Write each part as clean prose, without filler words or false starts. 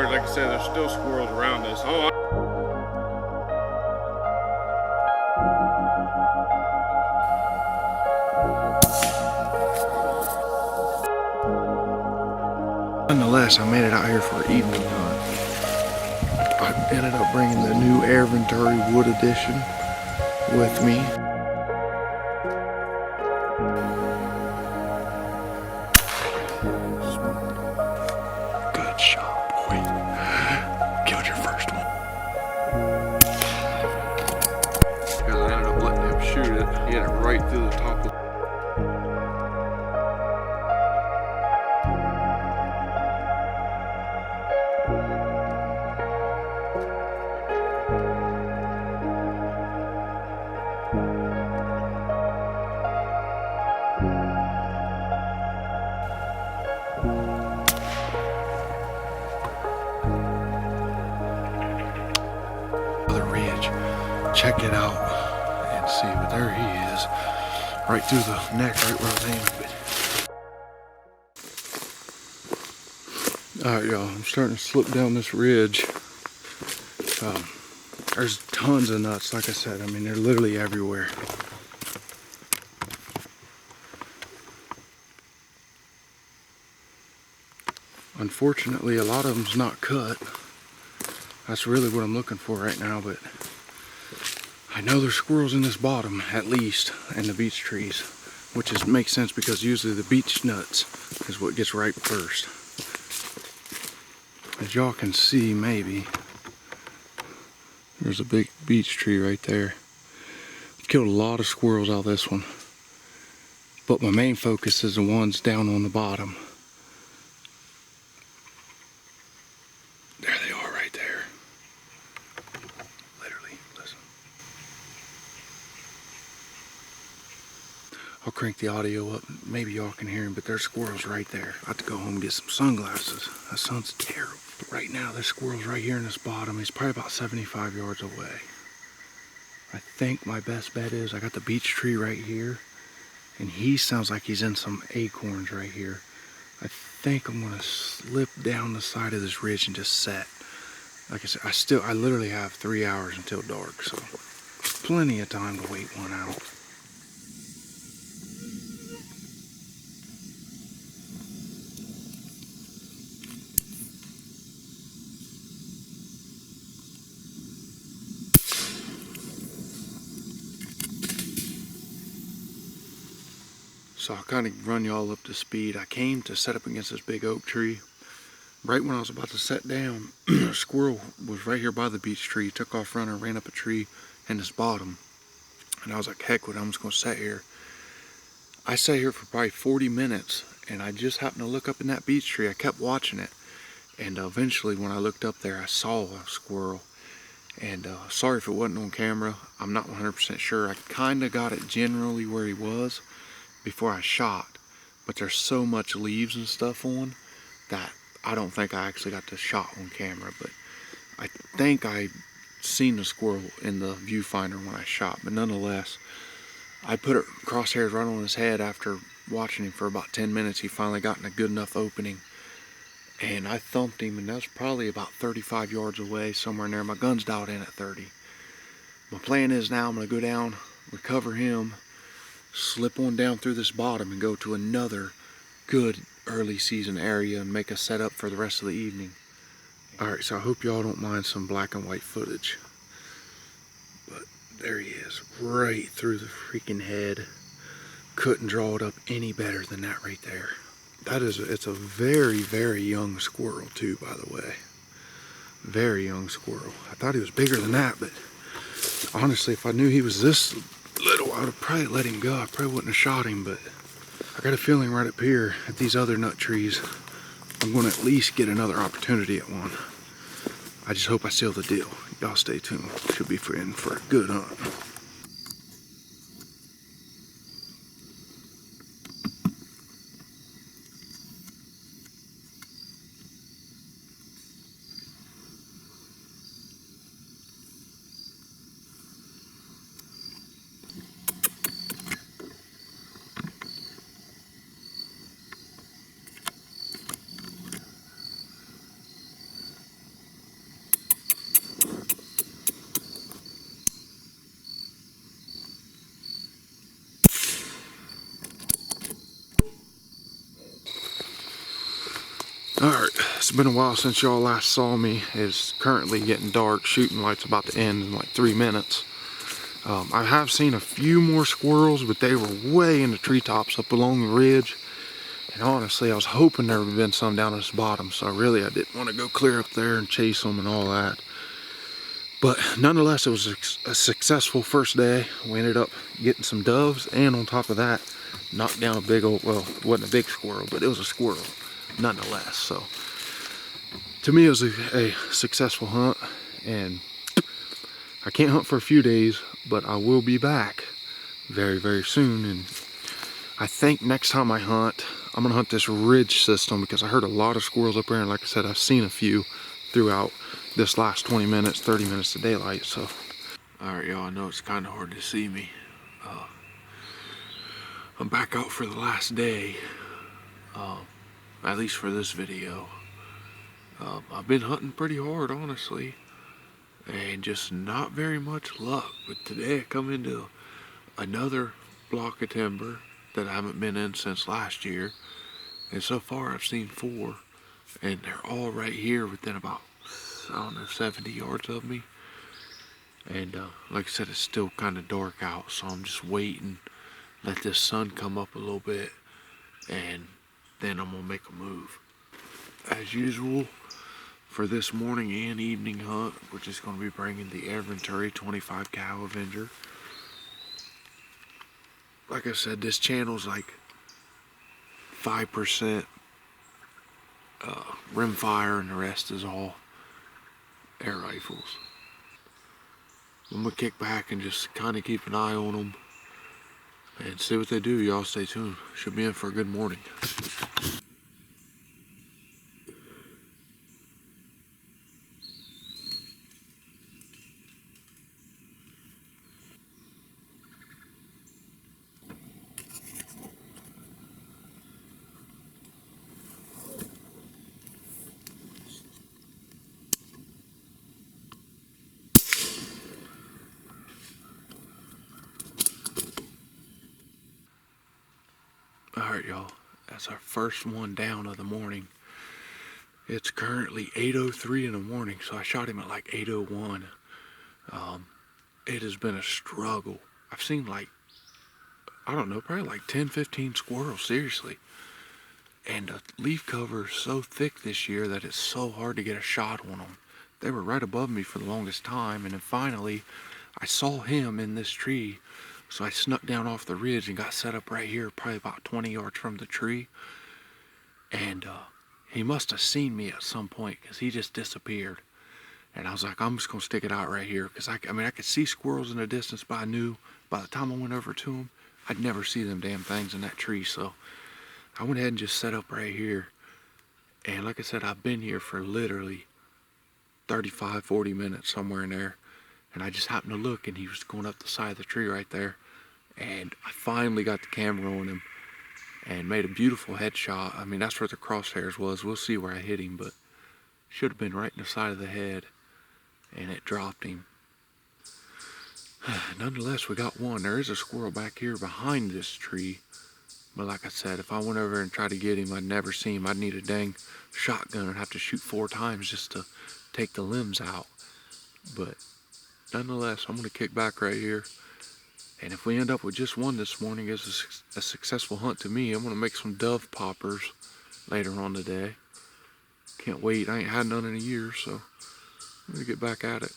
Like I said, there's still squirrels around us. Oh, nonetheless, I made it out here for an evening hunt. I ended up bringing the new Aera Venturi Wood Edition with me. Good shot, boy. Killed your first one. Because I ended up letting him shoot it. He hit it right through the top of the ridge. Check it out and see, but there he is. Right through the neck, right where I was aiming. Alright, y'all, I'm starting to slip down this ridge. There's tons of nuts, like I said. I mean, they're literally everywhere. Unfortunately, a lot of them's not cut. That's really what I'm looking for right now, but I know there's squirrels in this bottom, at least, and the beech trees, which makes sense because usually the beech nuts is what gets ripe first. As y'all can see, maybe, there's a big beech tree right there. Killed a lot of squirrels out of this one, but my main focus is the ones down on the bottom. There they are right there. Literally, listen. I'll crank the audio up, maybe y'all can hear them, but there's squirrels right there. I have to go home and get some sunglasses. That sun's terrible. But right now, there's squirrels right here in this bottom. He's probably about 75 yards away. I think my best bet is I got the beech tree right here, and he sounds like he's in some acorns right here. I think I'm gonna slip down the side of this ridge and just set. Like I said, I literally have 3 hours until dark, so plenty of time to wait one out. So I'll kind of run y'all up to speed. I came to set up against this big oak tree. Right when I was about to set down, a squirrel was right here by the beech tree, took off running, ran up a tree in this bottom. And I was like, heck with it, I'm just gonna sit here. I sat here for probably 40 minutes, and I just happened to look up in that beech tree. I kept watching it, and eventually when I looked up there, I saw a squirrel. And sorry if it wasn't on camera, I'm not 100% sure. I kind of got it generally where he was before I shot, but there's so much leaves and stuff on that I don't think I actually got the shot on camera, but I think I seen the squirrel in the viewfinder when I shot. But nonetheless, I put it crosshairs right on his head. After watching him for about 10 minutes, he finally got in a good enough opening, and I thumped him, and that's probably about 35 yards away, somewhere in there. My gun's dialed in at 30. My plan is now I'm going to go down, recover him, slip on down through this bottom and go to another good early season area and make a setup for the rest of the evening. Alright, so I hope y'all don't mind some black and white footage, but there he is, right through the freaking head. Couldn't draw it up any better than that right there. It's a very, very young squirrel too, by the way. Very young squirrel. I thought he was bigger than that, but honestly, if I knew he was this little, I would have probably let him go. I probably wouldn't have shot him, but I got a feeling right up here at these other nut trees, I'm going to at least get another opportunity at one. I just hope I seal the deal. Y'all stay tuned. Should be in for a good hunt. Alright, it's been a while since y'all last saw me. It's currently getting dark. Shooting light's about to end in like 3 minutes. I have seen a few more squirrels, but they were way in the treetops up along the ridge. And honestly, I was hoping there would have been some down at this bottom, so really I didn't want to go clear up there and chase them and all that. But nonetheless, it was a successful first day. We ended up getting some doves, and on top of that, knocked down a big old, well, it wasn't a big squirrel, but it was a squirrel nonetheless. So to me, it was a successful hunt, and I can't hunt for a few days, but I will be back very, very soon. And I think next time I hunt, I'm gonna hunt this ridge system, because I heard a lot of squirrels up there, and like I said, I've seen a few throughout this last 20 minutes, 30 minutes of daylight. So alright, y'all, I know it's kind of hard to see me. I'm back out for the last day, at least for this video. I've been hunting pretty hard, honestly, and just not very much luck. But today I come into another block of timber that I haven't been in since last year, and so far I've seen 4, and they're all right here within about, I don't know, 70 yards of me. And like I said, it's still kind of dark out, so I'm just waiting, let this sun come up a little bit, and then I'm gonna make a move. As usual, for this morning and evening hunt, we're just going to be bringing the Aera Venturi 25 cal Avenger. Like I said, this channel's like 5% rimfire, and the rest is all air rifles. I'm going to kick back and just kind of keep an eye on them and see what they do. Y'all stay tuned. Should be in for a good morning. Alright, y'all, that's our first one down of the morning. It's currently 8:03 in the morning, so I shot him at like 8:01. It has been a struggle. I've seen like, I don't know, probably like 10, 15 squirrels, seriously. And the leaf cover is so thick this year that it's so hard to get a shot on them. They were right above me for the longest time, and then finally I saw him in this tree, so I snuck down off the ridge and got set up right here, probably about 20 yards from the tree. And he must have seen me at some point, because he just disappeared. And I was like, I'm just going to stick it out right here, because I mean, I could see squirrels in the distance, but I knew by the time I went over to them, I'd never see them damn things in that tree. So I went ahead and just set up right here. And like I said, I've been here for literally 35, 40 minutes, somewhere in there. And I just happened to look, and he was going up the side of the tree right there. And I finally got the camera on him and made a beautiful headshot. I mean, that's where the crosshairs was. We'll see where I hit him, but should have been right in the side of the head, and it dropped him. Nonetheless, we got one. There is a squirrel back here behind this tree, but like I said, if I went over and tried to get him, I'd never see him. I'd need a dang shotgun and have to shoot 4 times just to take the limbs out. But nonetheless, I'm going to kick back right here, and if we end up with just one this morning, it's a successful hunt to me. I'm going to make some dove poppers later on today. Can't wait. I ain't had none in a year, so I'm going to get back at it.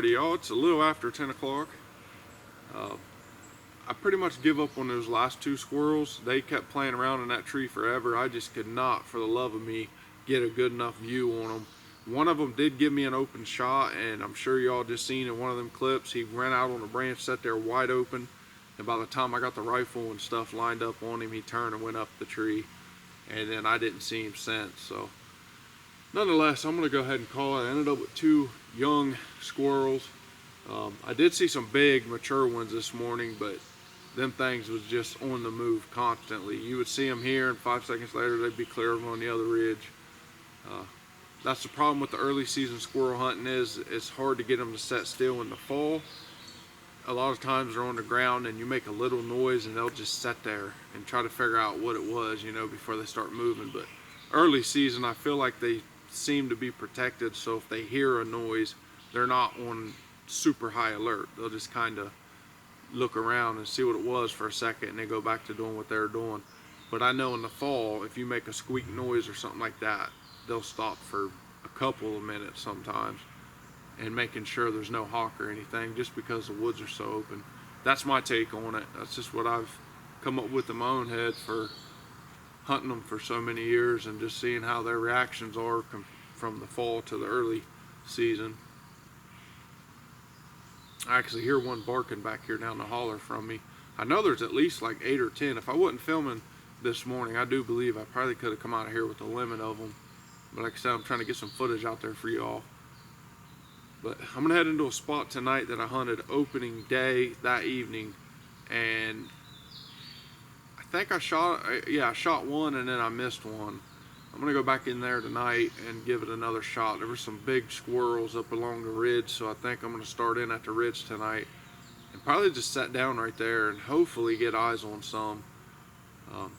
Alrighty, y'all, it's a little after 10 o'clock. I pretty much give up on those last two squirrels. They kept playing around in that tree forever. I just could not, for the love of me, get a good enough view on them. One of them did give me an open shot, and I'm sure y'all just seen in one of them clips, he ran out on a branch, sat there wide open, and by the time I got the rifle and stuff lined up on him, he turned and went up the tree, and then I didn't see him since. So nonetheless, I'm going to go ahead and call it. I ended up with two young squirrels. I did see some big mature ones this morning, but them things was just on the move constantly. You would see them here, and 5 seconds later they'd be clear of on the other ridge. That's the problem with the early season squirrel hunting, is it's hard to get them to set still in the fall. A lot of times they're on the ground and you make a little noise and they'll just sit there and try to figure out what it was, you know, before they start moving. But early season, I feel like they seem to be protected, so if they hear a noise, they're not on super high alert. They'll just kind of look around and see what it was for a second, and they go back to doing what they're doing. But I know in the fall, if you make a squeak noise or something like that, they'll stop for a couple of minutes sometimes, and making sure there's no hawk or anything, just because the woods are so open. That's my take on it. That's just what I've come up with in my own head for hunting them for so many years, and just seeing how their reactions are from the fall to the early season. I actually hear one barking back here down the holler from me. I know there's at least like 8 or 10. If I wasn't filming this morning, I do believe I probably could have come out of here with a limit of them. But like I said, I'm trying to get some footage out there for y'all. But I'm gonna head into a spot tonight that I hunted opening day that evening, and I think I shot one and then I missed one. I'm gonna go back in there tonight and give it another shot. There were some big squirrels up along the ridge, so I think I'm gonna start in at the ridge tonight and probably just sit down right there and hopefully get eyes on some.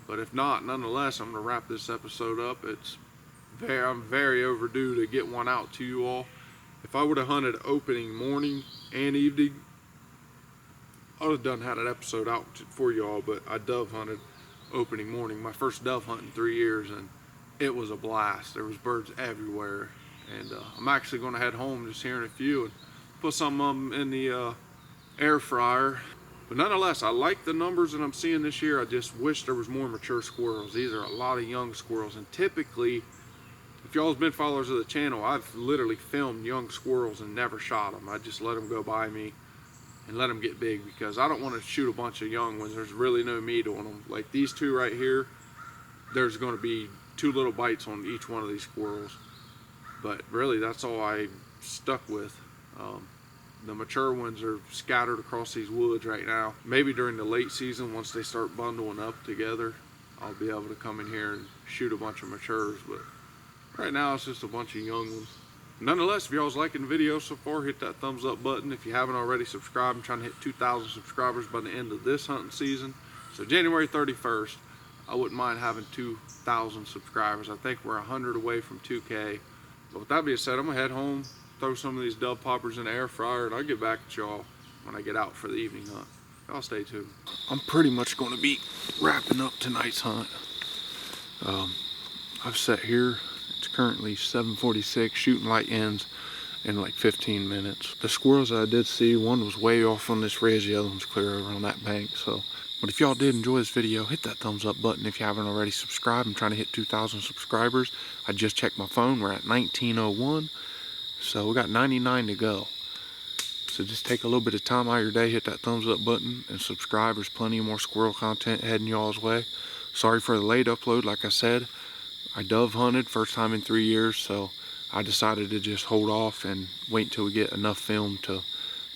But if not, nonetheless, I'm gonna wrap this episode up. I'm very overdue to get one out to you all. If I would have hunted opening morning and evening, I would have had an episode out for y'all. But I dove hunted opening morning, my first dove hunt in 3 years, and it was a blast. There was birds everywhere, and I'm actually going to head home just here in a few and put some of them in the air fryer. But nonetheless, I like the numbers that I'm seeing this year. I just wish there was more mature squirrels. These are a lot of young squirrels, and typically, if y'all have been followers of the channel, I've literally filmed young squirrels and never shot them. I just let them go by me and let them get big, because I don't want to shoot a bunch of young ones. There's really no meat on them. Like these two right here, there's going to be 2 little bites on each one of these squirrels. But really, that's all I stuck with. The mature ones are scattered across these woods right now. Maybe during the late season, once they start bundling up together, I'll be able to come in here and shoot a bunch of matures. But right now, it's just a bunch of young ones. Nonetheless, if y'all's liking the video so far, hit that thumbs up button. If you haven't already subscribed, I'm trying to hit 2,000 subscribers by the end of this hunting season. So January 31st, I wouldn't mind having 2,000 subscribers. I think we're 100 away from 2K. But with that being said, I'm gonna head home, throw some of these dove poppers in the air fryer, and I'll get back at y'all when I get out for the evening hunt. Y'all stay tuned. I'm pretty much gonna be wrapping up tonight's hunt. I've sat here. It's currently 7:46. Shooting light ends in like 15 minutes. The squirrels that I did see, one was way off on this ridge, the other one's clear over on that bank. So, but if y'all did enjoy this video, hit that thumbs up button. If you haven't already subscribed, I'm trying to hit 2,000 subscribers. I just checked my phone. We're at 1901. So we got 99 to go. So just take a little bit of time out of your day, hit that thumbs up button, and subscribe. There's plenty more squirrel content heading y'all's way. Sorry for the late upload. Like I said, I dove hunted first time in 3 years, so I decided to just hold off and wait until we get enough film to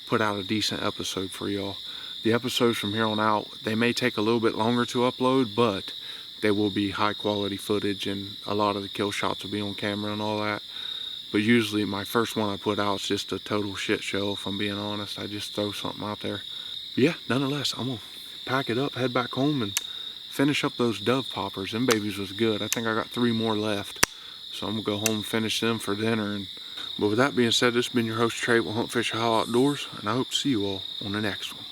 put out a decent episode for y'all. The episodes from here on out, they may take a little bit longer to upload, but they will be high quality footage, and a lot of the kill shots will be on camera and all that. But usually my first one I put out is just a total shit show, if I'm being honest. I just throw something out there. But yeah, nonetheless, I'm gonna pack it up, head back home, and finish up those dove poppers. Them babies was good. I think I got 3 more left. So I'm gonna go home and finish them for dinner. But with that being said, this has been your host Trey with Huntfishohio Outdoors, and I hope to see you all on the next one.